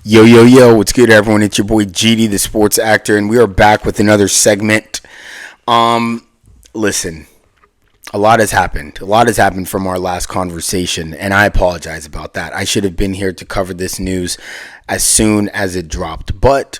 Yo, yo, yo, what's good, everyone? It's your boy GD, the sports actor, and we are back with another segment. Um, Listen, a lot has happened. A lot has happened from our last conversation, and I apologize about that. I should have been here to cover this news as soon as it dropped, but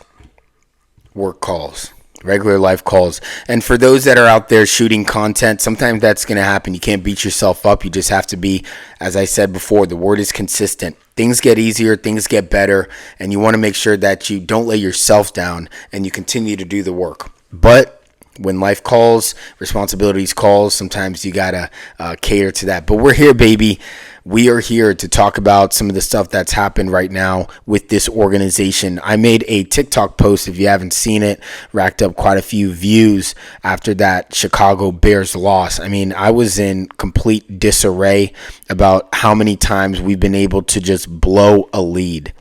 work calls. Regular life calls. And for those that are out there shooting content, sometimes that's going to happen. You can't beat yourself up. You just have to be, as I said before, the word is consistent. Things get easier, things get better, and you want to make sure that you don't lay yourself down and you continue to do the work. But when life calls, responsibilities calls, sometimes you got to cater to that. But we're here, baby. We are here to talk about some of the stuff that's happened right now with this organization. I made a TikTok post, if you haven't seen it, racked up quite a few views after that Chicago Bears loss. I mean, I was in complete disarray about how many times we've been able to just blow a lead.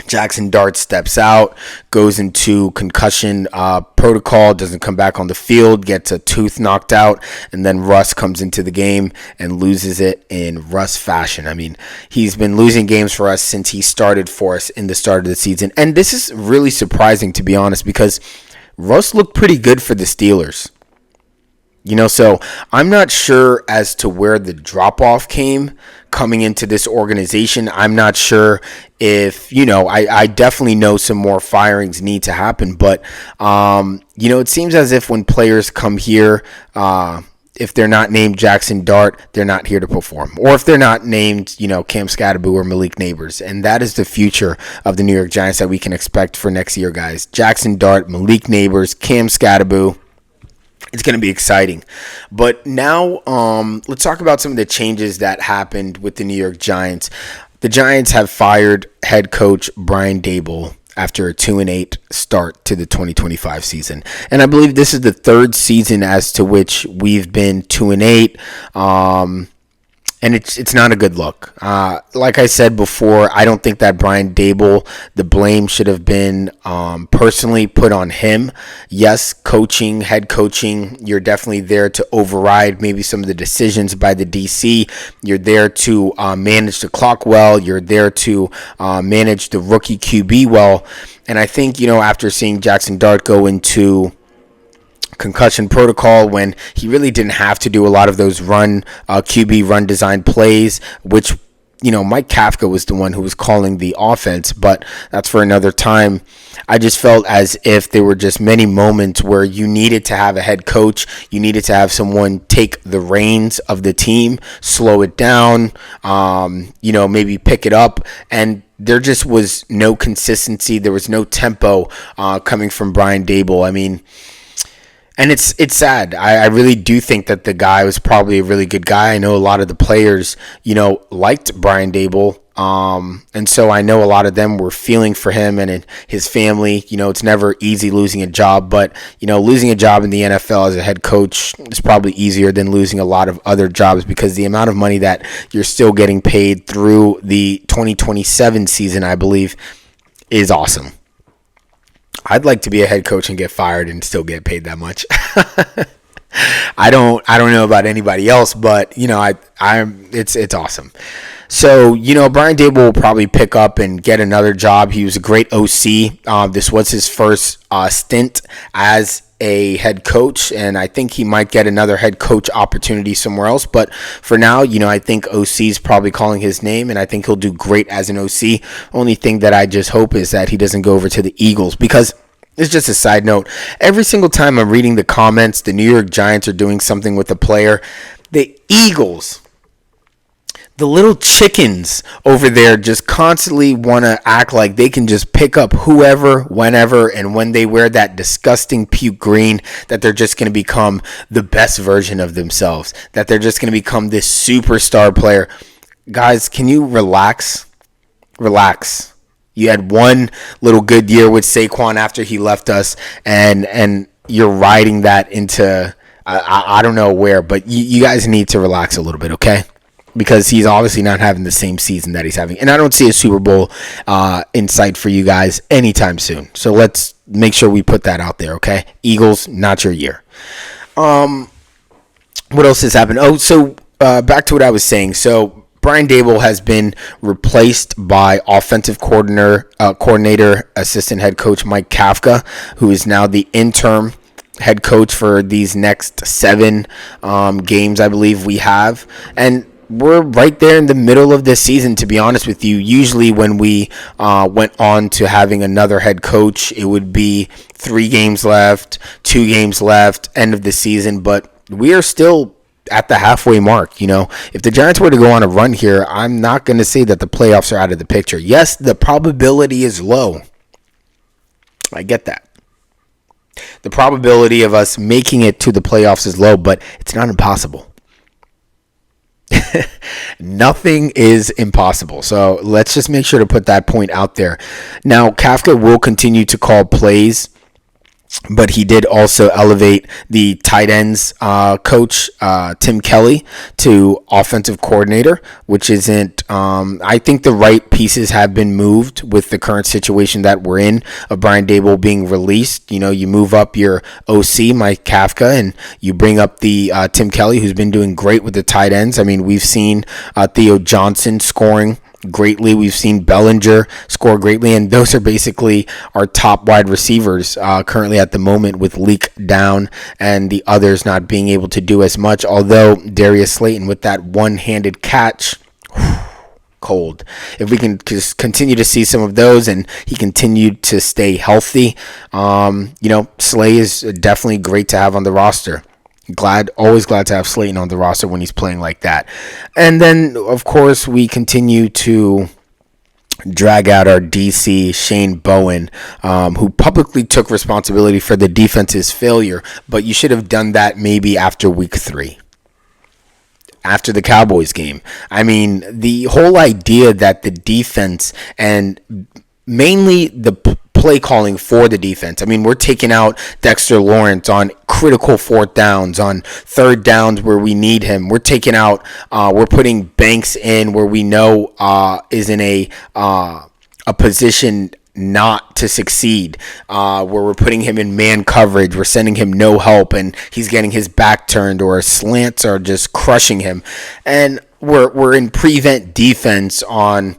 Jackson Dart steps out, goes into concussion protocol, doesn't come back on the field, gets a tooth knocked out, and then Russ comes into the game and loses it in Russ fashion. I mean, he's been losing games for us since he started for us in the start of the season. And this is really surprising, to be honest, because Russ looked pretty good for the Steelers. So I'm not sure as to where the drop-off came coming into this organization. I'm not sure if, I definitely know some more firings need to happen. But, it seems as if when players come here, if they're not named Jackson Dart, they're not here to perform. Or if they're not named, Cam Scatterboo or Malik Neighbors. And that is the future of the New York Giants that we can expect for next year, guys. Jackson Dart, Malik Neighbors, Cam Scatterboo. It's going to be exciting. But now let's talk about some of the changes that happened with the New York Giants. The Giants have fired head coach Brian Daboll after a 2-8 start to the 2025 season. And I believe this is the third season as to which we've been 2-8. And it's not a good look. Like I said before, I don't think that Brian Daboll, the blame should have been personally put on him. Yes, head coaching, you're definitely there to override maybe some of the decisions by the DC. You're there to manage the clock well. You're there to manage the rookie QB well. And I think, after seeing Jackson Dart go into concussion protocol when he really didn't have to do a lot of those QB run design plays, which Mike Kafka was the one who was calling the offense, but that's for another time. I just felt as if there were just many moments where you needed to have a head coach, you needed to have someone take the reins of the team, slow it down, maybe pick it up, and there just was no consistency. There was no tempo coming from Brian Daboll. I mean, and it's sad. I really do think that the guy was probably a really good guy. I know a lot of the players, liked Brian Daboll. And so I know a lot of them were feeling for him and his family. It's never easy losing a job, but, losing a job in the NFL as a head coach is probably easier than losing a lot of other jobs because the amount of money that you're still getting paid through the 2027 season, I believe, is awesome. I'd like to be a head coach and get fired and still get paid that much. I don't know about anybody else, but it's awesome. So, Brian Daboll will probably pick up and get another job. He was a great OC. This was his first stint as a head coach, and I think he might get another head coach opportunity somewhere else. But for now, I think OC is probably calling his name, and I think he'll do great as an OC. Only thing that I just hope is that he doesn't go over to the Eagles, because it's just a side note. Every single time I'm reading the comments, the New York Giants are doing something with a player. The Eagles, the little chickens over there, just constantly want to act like they can just pick up whoever, whenever, and when they wear that disgusting puke green, that they're just going to become the best version of themselves, that they're just going to become this superstar player. Guys, can you relax? Relax. You had one little good year with Saquon after he left us, and you're riding that into, I don't know where, but you guys need to relax a little bit, okay? Because he's obviously not having the same season that he's having. And I don't see a Super Bowl in sight for you guys anytime soon. So let's make sure we put that out there, okay? Eagles, not your year. What else has happened? Oh, so back to what I was saying. So Brian Daboll has been replaced by offensive coordinator, assistant head coach Mike Kafka, who is now the interim head coach for these next 7 games, I believe we have. And we're right there in the middle of this season, to be honest with you. Usually when we went on to having another head coach, it would be 3 games left, 2 games left, end of the season. But we are still at the halfway mark. If the Giants were to go on a run here, I'm not going to say that the playoffs are out of the picture. Yes, the probability is low. I get that. The probability of us making it to the playoffs is low, but it's not impossible. Nothing is impossible. So let's just make sure to put that point out there. Now, Kafka will continue to call plays, but he did also elevate the tight ends coach, Tim Kelly, to offensive coordinator, which isn't, I think the right pieces have been moved with the current situation that we're in of Brian Daboll being released. You move up your OC, Mike Kafka, and you bring up the Tim Kelly, who's been doing great with the tight ends. I mean, we've seen Theo Johnson scoring greatly. We've seen Bellinger score greatly, and those are basically our top wide receivers currently at the moment, with Leak down and the others not being able to do as much. Although Darius Slayton with that one-handed catch, cold. If we can just continue to see some of those and he continued to stay healthy, Slay is definitely great to have on the roster. Always glad to have Slayton on the roster when he's playing like that. And then, of course, we continue to drag out our DC, Shane Bowen, who publicly took responsibility for the defense's failure, but you should have done that maybe after week 3. After the Cowboys game. I mean, the whole idea that the defense and mainly the play calling for the defense. I mean, we're taking out Dexter Lawrence on critical 4th downs, on 3rd downs where we need him. We're taking out, we're putting Banks in where we know is in a position not to succeed, where we're putting him in man coverage. We're sending him no help and he's getting his back turned, or slants are just crushing him. And we're in prevent defense on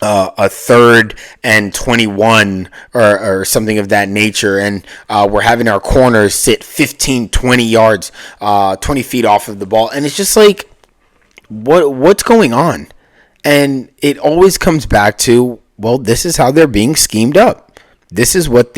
a 3rd and 21 or something of that nature, and we're having our corners sit 15, 20 yards, 20 feet off of the ball, and it's just like, what's going on? And it always comes back to, well, this is how they're being schemed up. This is what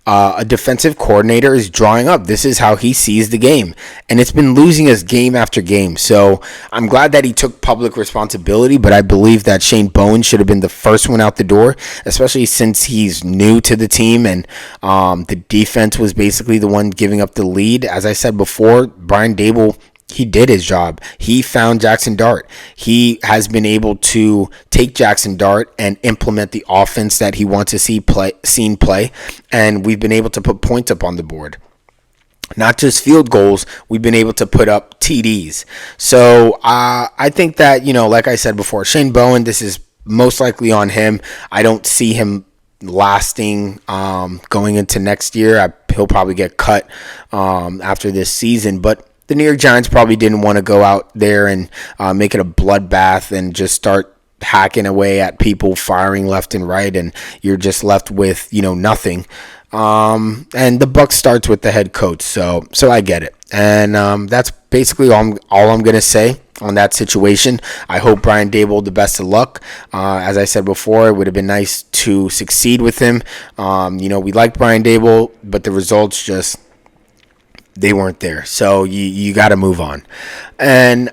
a defensive coordinator is drawing up. This is how he sees the game. And it's been losing us game after game. So I'm glad that he took public responsibility, but I believe that Shane Bowen should have been the first one out the door, especially since he's new to the team and the defense was basically the one giving up the lead. As I said before, Brian Daboll, he did his job. He found Jackson Dart. He has been able to take Jackson Dart and implement the offense that he wants to see seen play, and we've been able to put points up on the board. Not just field goals, we've been able to put up TDs. So I think that, like I said before, Shane Bowen, this is most likely on him. I don't see him lasting going into next year. He'll probably get cut after this season, but the New York Giants probably didn't want to go out there and make it a bloodbath and just start hacking away at people, firing left and right, and you're just left with, nothing. And the buck starts with the head coach, so I get it. And that's basically all I'm going to say on that situation. I hope Brian Daboll the best of luck. As I said before, it would have been nice to succeed with him. We like Brian Daboll, but the results just, they weren't there. So you got to move on. And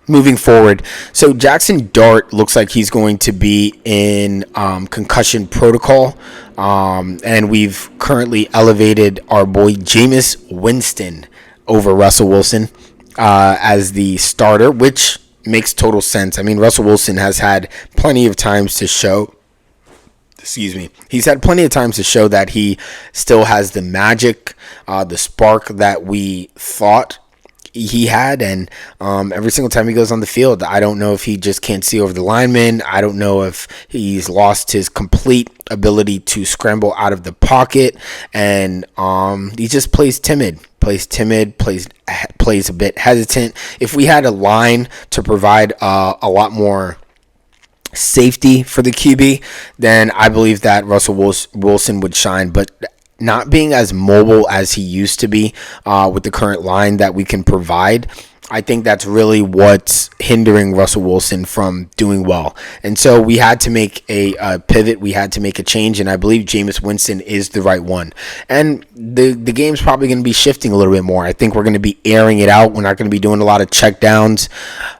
moving forward, so Jackson Dart looks like he's going to be in concussion protocol. And we've currently elevated our boy Jameis Winston over Russell Wilson as the starter, which makes total sense. I mean, Russell Wilson has had plenty of times to show he's had plenty of times to show that he still has the magic, the spark that we thought he had, and every single time he goes on the field, I don't know if he just can't see over the linemen. I don't know if he's lost his complete ability to scramble out of the pocket, and he just plays timid. plays timid, plays a bit hesitant. If we had a line to provide a lot more safety for the QB, then I believe that Russell Wilson would shine. But not being as mobile as he used to be with the current line that we can provide, I think that's really what's hindering Russell Wilson from doing well. And so we had to make a pivot. We had to make a change, and I believe Jameis Winston is the right one. And the game's probably going to be shifting a little bit more. I think we're going to be airing it out. We're not going to be doing a lot of check downs.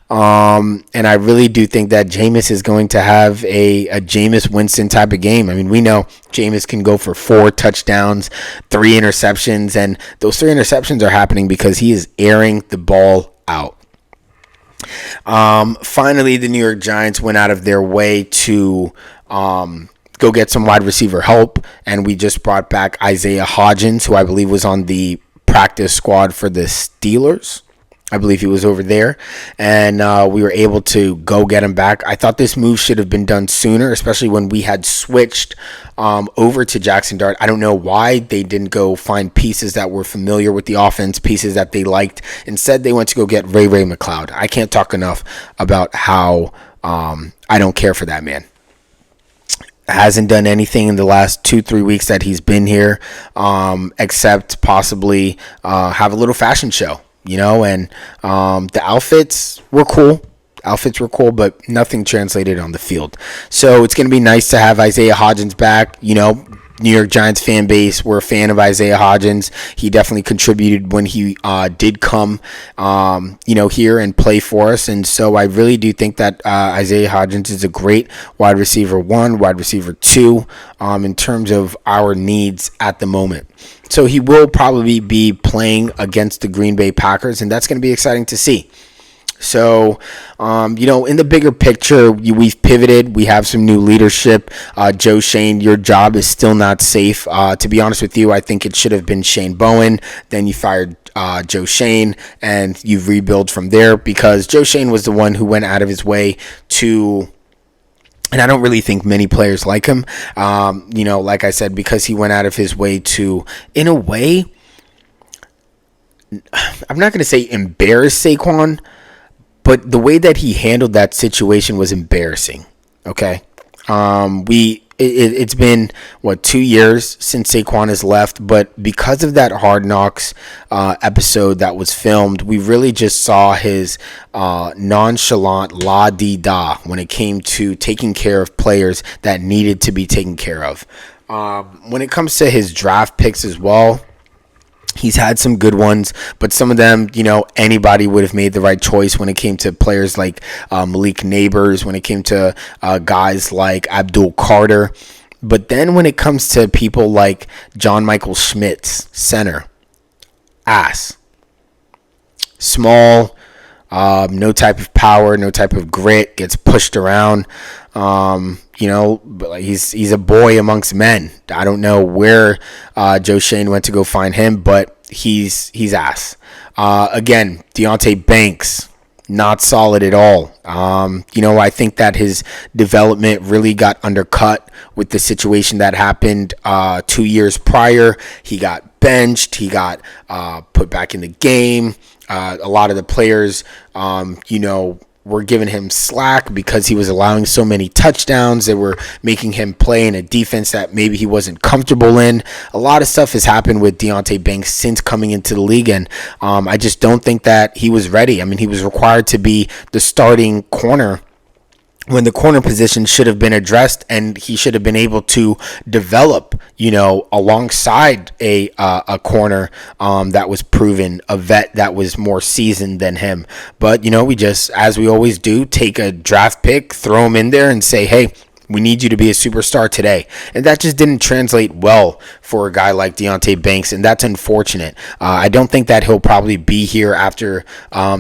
And I really do think that Jameis is going to have a Jameis Winston type of game. I mean, we know Jameis can go for 4 touchdowns, 3 interceptions, and those 3 interceptions are happening because he is airing the ball out. Finally, the New York Giants went out of their way to go get some wide receiver help, and we just brought back Isaiah Hodgins, who I believe was on the practice squad for the Steelers. I believe he was over there, and we were able to go get him back. I thought this move should have been done sooner, especially when we had switched over to Jackson Dart. I don't know why they didn't go find pieces that were familiar with the offense, pieces that they liked. Instead, they went to go get Ray McCloud. I can't talk enough about how I don't care for that man. Hasn't done anything in the last 2-3 weeks that he's been here, except possibly have a little fashion show. And the outfits were cool. But nothing translated on the field. So it's going to be nice to have Isaiah Hodgins back. New York Giants fan base, we're a fan of Isaiah Hodgins. He definitely contributed when he did come, here and play for us. And so I really do think that Isaiah Hodgins is a great wide receiver 1, wide receiver 2, in terms of our needs at the moment. So he will probably be playing against the Green Bay Packers, and that's going to be exciting to see. So, in the bigger picture, we've pivoted. We have some new leadership. Joe Shane, your job is still not safe. To be honest with you, I think it should have been Shane Bowen. Then you fired Joe Shane, and you've rebuilt from there because Joe Shane was the one who went out of his way to... And I don't really think many players like him, like I said, because he went out of his way to, in a way, I'm not going to say embarrass Saquon, but the way that he handled that situation was embarrassing. Okay, it's been 2 years since Saquon has left, but because of that Hard Knocks episode that was filmed, we really just saw his nonchalant la-di-da when it came to taking care of players that needed to be taken care of. When it comes to his draft picks as well, he's had some good ones, but some of them, anybody would have made the right choice when it came to players like Malik Neighbors, when it came to guys like Abdul Carter. But then when it comes to people like John Michael Schmitz, center, ass. Small, no type of power, no type of grit, gets pushed around. But he's a boy amongst men. I don't know where Joe Shane went to go find him, but he's ass. Again, Deonte Banks, not solid at all. I think that his development really got undercut with the situation that happened 2 years prior. He got benched. He got put back in the game. A lot of the players, were giving him slack because he was allowing so many touchdowns. They were making him play in a defense that maybe he wasn't comfortable in. A lot of stuff has happened with Deonte Banks since coming into the league, and I just don't think that he was ready. I mean, he was required to be the starting corner when the corner position should have been addressed, and he should have been able to develop, alongside a corner that was proven, a vet that was more seasoned than him. But, we just, as we always do, take a draft pick, throw him in there and say, hey, we need you to be a superstar today. And that just didn't translate well for a guy like Deonte Banks, and that's unfortunate. I don't think that he'll probably be here after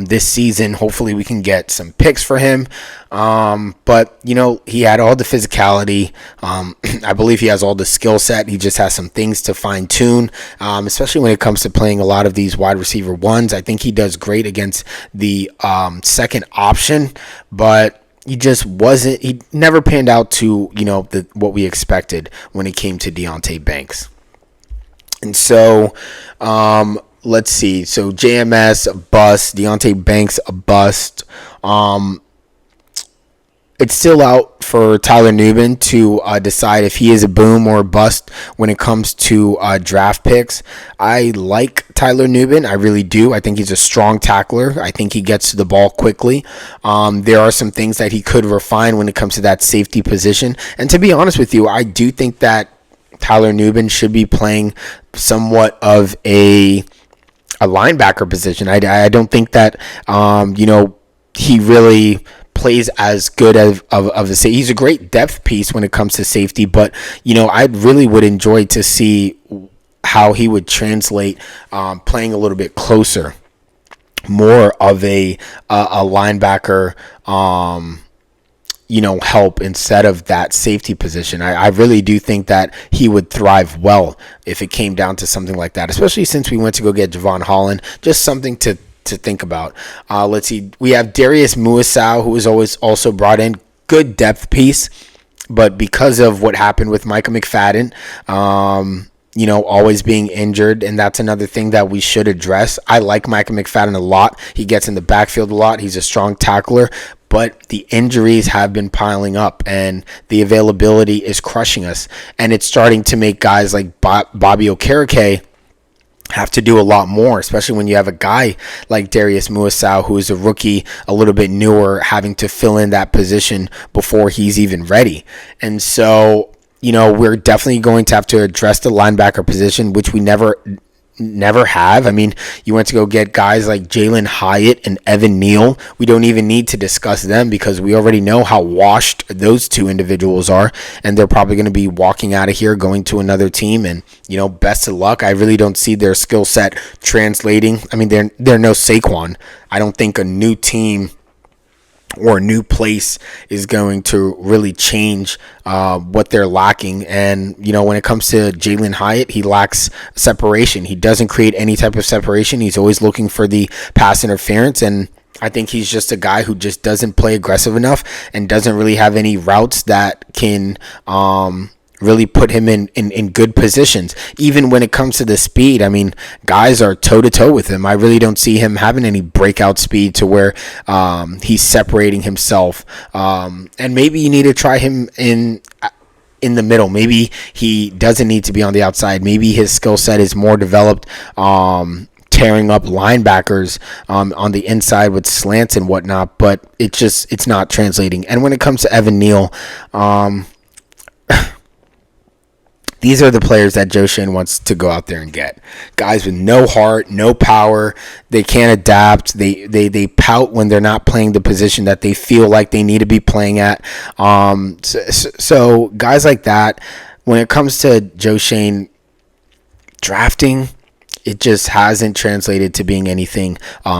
this season. Hopefully we can get some picks for him. But, he had all the physicality. I believe he has all the skill set. He just has some things to fine tune, especially when it comes to playing a lot of these wide receiver ones. I think he does great against the second option, but he never panned out to, what we expected when it came to Deonte Banks. And so, let's see. So JMS a bust, Deontay Banks a bust. It's still out for Tyler Nubin to decide if he is a boom or a bust when it comes to draft picks. I like Tyler Nubin. I really do. I think he's a strong tackler. I think he gets to the ball quickly. There are some things that he could refine when it comes to that safety position. And to be honest with you, I do think that Tyler Nubin should be playing somewhat of a linebacker position. I don't think that, he really plays as good of a safety. He's a great depth piece when it comes to safety, but I really would enjoy to see how he would translate playing a little bit closer, more of a linebacker help instead of that safety position. I really do think that he would thrive well if it came down to something like that, especially since we went to go get Javon Holland. Just something to think about. Let's see. We have Darius Muasau, who was always also brought in. Good depth piece, but because of what happened with Micah McFadden, always being injured, and that's another thing that we should address. I like Micah McFadden a lot. He gets in the backfield a lot. He's a strong tackler, but the injuries have been piling up, and the availability is crushing us, and it's starting to make guys like Bobby Okereke have to do a lot more, especially when you have a guy like Darius Muasau, who is a rookie, a little bit newer, having to fill in that position before he's even ready. And so, we're definitely going to have to address the linebacker position, which we never have. I mean, you went to go get guys like Jalen Hyatt and Evan Neal. We don't even need to discuss them because we already know how washed those two individuals are, and they're probably going to be walking out of here, going to another team, and best of luck. I really don't see their skill set translating. I mean, they're no Saquon. I don't think a new team or a new place is going to really change what they're lacking. And, when it comes to Jalen Hyatt, he lacks separation. He doesn't create any type of separation. He's always looking for the pass interference. And I think he's just a guy who just doesn't play aggressive enough and doesn't really have any routes that can really put him in good positions. Even when it comes to the speed, I mean, guys are toe-to-toe with him. I really don't see him having any breakout speed to where he's separating himself. And maybe you need to try him in the middle. Maybe he doesn't need to be on the outside. Maybe his skill set is more developed tearing up linebackers on the inside with slants and whatnot, but it's not translating. And when it comes to Evan Neal, these are the players that Joe Schoen wants to go out there and get. Guys with no heart, no power. They can't adapt. They pout when they're not playing the position that they feel like they need to be playing at. So guys like that, when it comes to Joe Schoen drafting, it just hasn't translated to being anything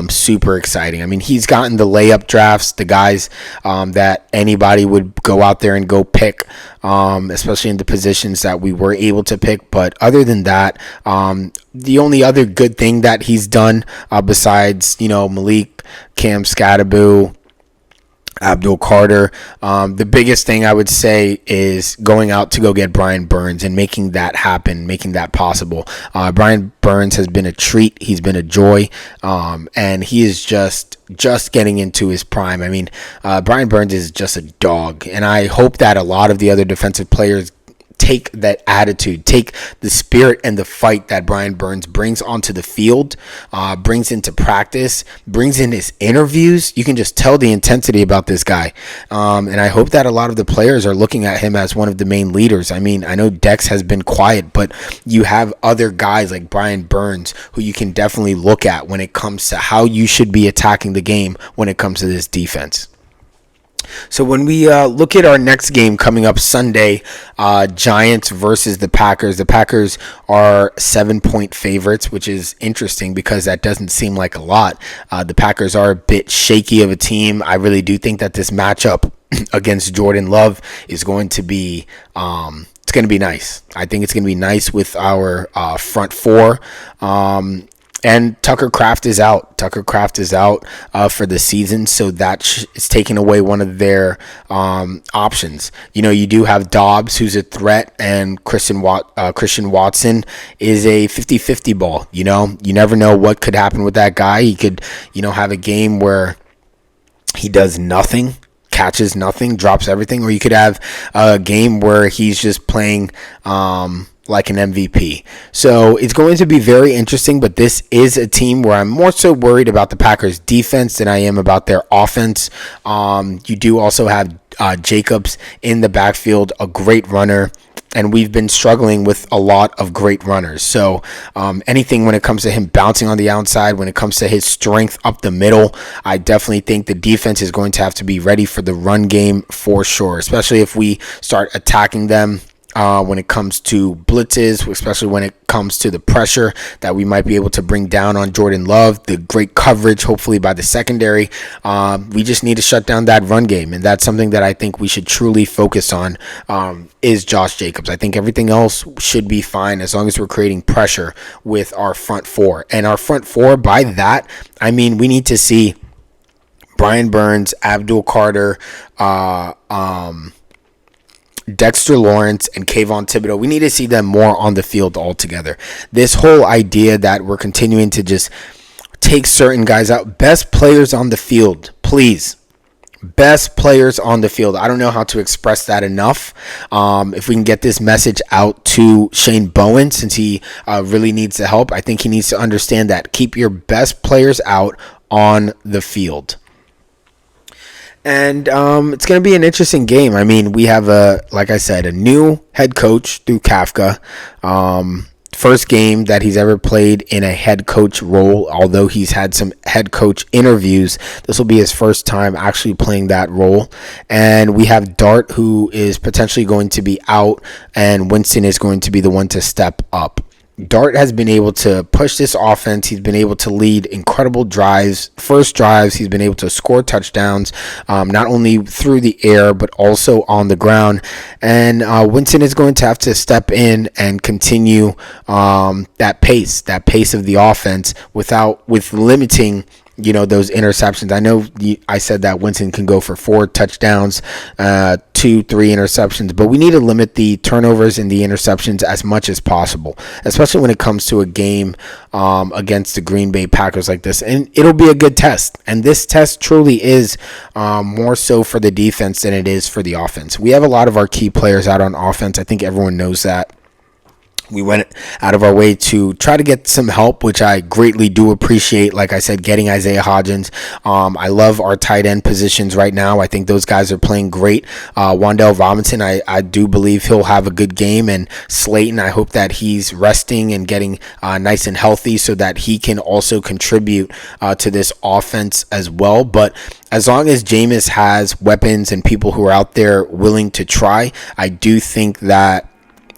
super exciting. I mean, he's gotten the layup drafts, the guys that anybody would go out there and go pick, especially in the positions that we were able to pick. But other than that, the only other good thing that he's done besides, Malik, Cam Scatteraboo, Abdul Carter, the biggest thing I would say is going out to go get Brian Burns and making that happen, making that possible. Brian Burns has been a treat. He's been a joy, and he is just getting into his prime. I mean, Brian Burns is just a dog, and I hope that a lot of the other defensive players take that attitude, take the spirit and the fight that Brian Burns brings onto the field, brings into practice, brings in his interviews. You can just tell the intensity about this guy. And I hope that a lot of the players are looking at him as one of the main leaders. I mean, I know Dex has been quiet, but you have other guys like Brian Burns who you can definitely look at when it comes to how you should be attacking the game when it comes to this defense. So when we look at our next game coming up Sunday, Giants versus the Packers. The Packers are 7-point favorites, which is interesting because that doesn't seem like a lot. The Packers are a bit shaky of a team. I really do think that this matchup against Jordan Love is going to be it's going to be nice. I think it's going to be nice with our front four. And Tucker Kraft is out. Tucker Kraft is out for the season, so that is taking away one of their options. You do have Dobbs, who's a threat, and Christian Watson is a 50-50 ball. You never know what could happen with that guy. He could, have a game where he does nothing, catches nothing, drops everything, or you could have a game where he's just playing like an MVP. So it's going to be very interesting, but this is a team where I'm more so worried about the Packers defense than I am about their offense. You do also have Jacobs in the backfield, a great runner, and we've been struggling with a lot of great runners. So anything when it comes to him bouncing on the outside, when it comes to his strength up the middle, I definitely think the defense is going to have to be ready for the run game for sure, especially if we start attacking them when it comes to blitzes, especially when it comes to the pressure that we might be able to bring down on Jordan Love, the great coverage, hopefully by the secondary. We just need to shut down that run game, and that's something that I think we should truly focus on is Josh Jacobs. I think everything else should be fine as long as we're creating pressure with our front four. And our front four, by that, I mean we need to see Brian Burns, Abdul Carter, Dexter Lawrence, and Kayvon Thibodeau. We need to see them more on the field altogether. This whole idea that we're continuing to just take certain guys out, best players on the field, please. Best players on the field. I don't know how to express that enough. If we can get this message out to Shane Bowen, since he really needs the help, I think he needs to understand that. Keep your best players out on the field. And it's going to be an interesting game. I mean, we have, like I said, a new head coach through Kafka. First game that he's ever played in a head coach role, although he's had some head coach interviews. This will be his first time actually playing that role. And we have Dart, who is potentially going to be out, and Winston is going to be the one to step up. Dart has been able to push this offense. He's been able to lead incredible drives. First drives, he's been able to score touchdowns, not only through the air, but also on the ground. And Winston is going to have to step in and continue that pace of the offense with limiting those interceptions. I know I said that Winston can go for 4 touchdowns, 2-3 interceptions, but we need to limit the turnovers and the interceptions as much as possible, especially when it comes to a game against the Green Bay Packers like this. And it'll be a good test. And this test truly is more so for the defense than it is for the offense. We have a lot of our key players out on offense. I think everyone knows that. We went out of our way to try to get some help, which I greatly do appreciate. Like I said, getting Isaiah Hodgins. I love our tight end positions right now. I think those guys are playing great. Wan'Dale Robinson, I do believe he'll have a good game. And Slayton, I hope that he's resting and getting nice and healthy so that he can also contribute to this offense as well. But as long as Jameis has weapons and people who are out there willing to try, I do think that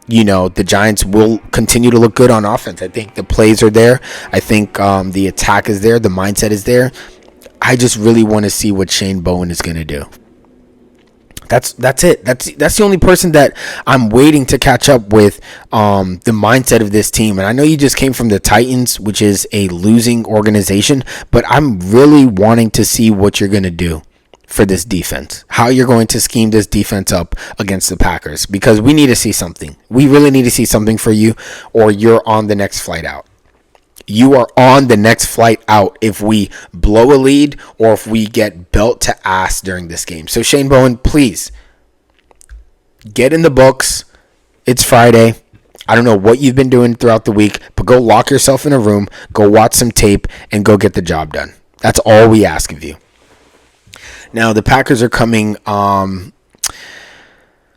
the Giants will continue to look good on offense. I think the plays are there. I think the attack is there. The mindset is there. I just really want to see what Shane Bowen is going to do. That's it. That's the only person that I'm waiting to catch up with the mindset of this team. And I know you just came from the Titans, which is a losing organization, but I'm really wanting to see what you're going to do for this defense, how you're going to scheme this defense up against the Packers, because we need to see something. We really need to see something for you, or you're on the next flight out. You are on the next flight out if we blow a lead or if we get belt to ass during this game. So Shane Bowen, please get in the books. It's Friday. I don't know what you've been doing throughout the week, but go lock yourself in a room, go watch some tape, and go get the job done. That's all we ask of you. Now, the Packers are coming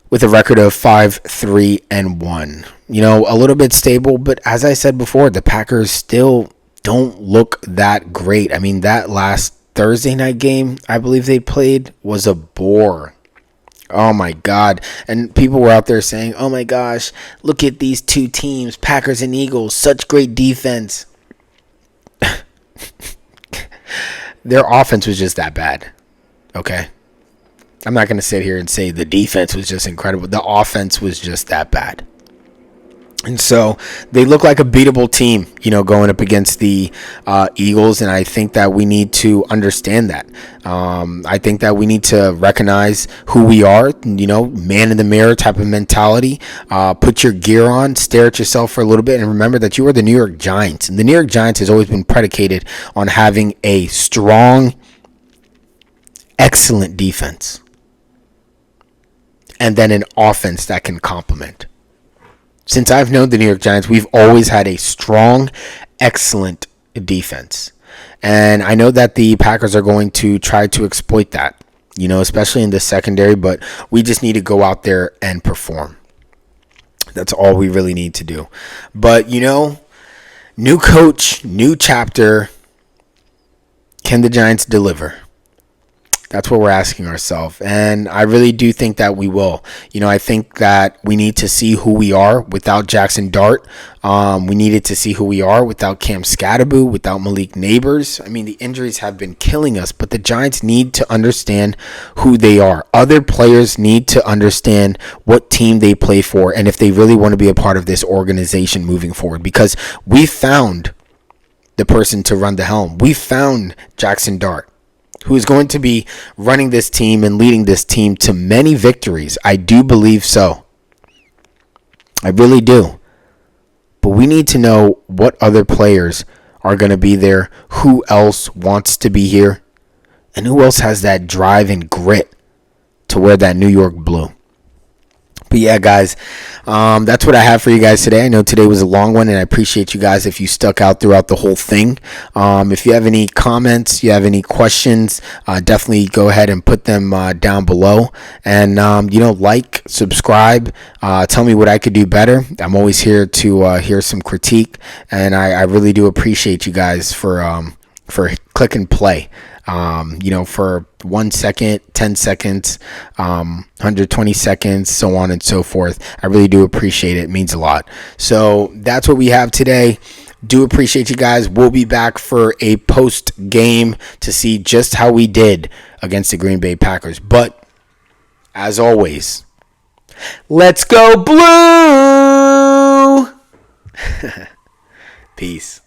with a record of 5-3-1. A little bit stable, but as I said before, the Packers still don't look that great. I mean, that last Thursday night game I believe they played was a bore. Oh, my God. And people were out there saying, oh, my gosh, look at these two teams, Packers and Eagles, such great defense. Their offense was just that bad. Okay, I'm not going to sit here and say the defense was just incredible. The offense was just that bad. And so they look like a beatable team, going up against the Eagles. And I think that we need to understand that. I think that we need to recognize who we are, man in the mirror type of mentality. Put your gear on, stare at yourself for a little bit, and remember that you are the New York Giants. And the New York Giants has always been predicated on having a strong, excellent defense. And then an offense that can complement. Since I've known the New York Giants, we've always had a strong, excellent defense. And I know that the Packers are going to try to exploit that, especially in the secondary, but we just need to go out there and perform. That's all we really need to do. But, new coach, new chapter. Can the Giants deliver? That's what we're asking ourselves. And I really do think that we will. I think that we need to see who we are without Jackson Dart. We needed to see who we are without Cam Scatterboo, without Malik Neighbors. I mean, the injuries have been killing us, but the Giants need to understand who they are. Other players need to understand what team they play for and if they really want to be a part of this organization moving forward, because we found the person to run the helm. We found Jackson Dart, who is going to be running this team and leading this team to many victories. I do believe so. I really do. But we need to know what other players are going to be there, who else wants to be here, and who else has that drive and grit to wear that New York blue. But yeah, guys, that's what I have for you guys today. I know today was a long one, and I appreciate you guys if you stuck out throughout the whole thing. If you have any comments, you have any questions, definitely go ahead and put them down below. And, like, subscribe, tell me what I could do better. I'm always here to hear some critique, and I really do appreciate you guys for click and play. For 1 second, 10 seconds, 120 seconds, so on and so forth. I really do appreciate it. It means a lot. So that's what we have today. Do appreciate you guys. We'll be back for a post game to see just how we did against the Green Bay Packers. But as always, let's go blue. Peace.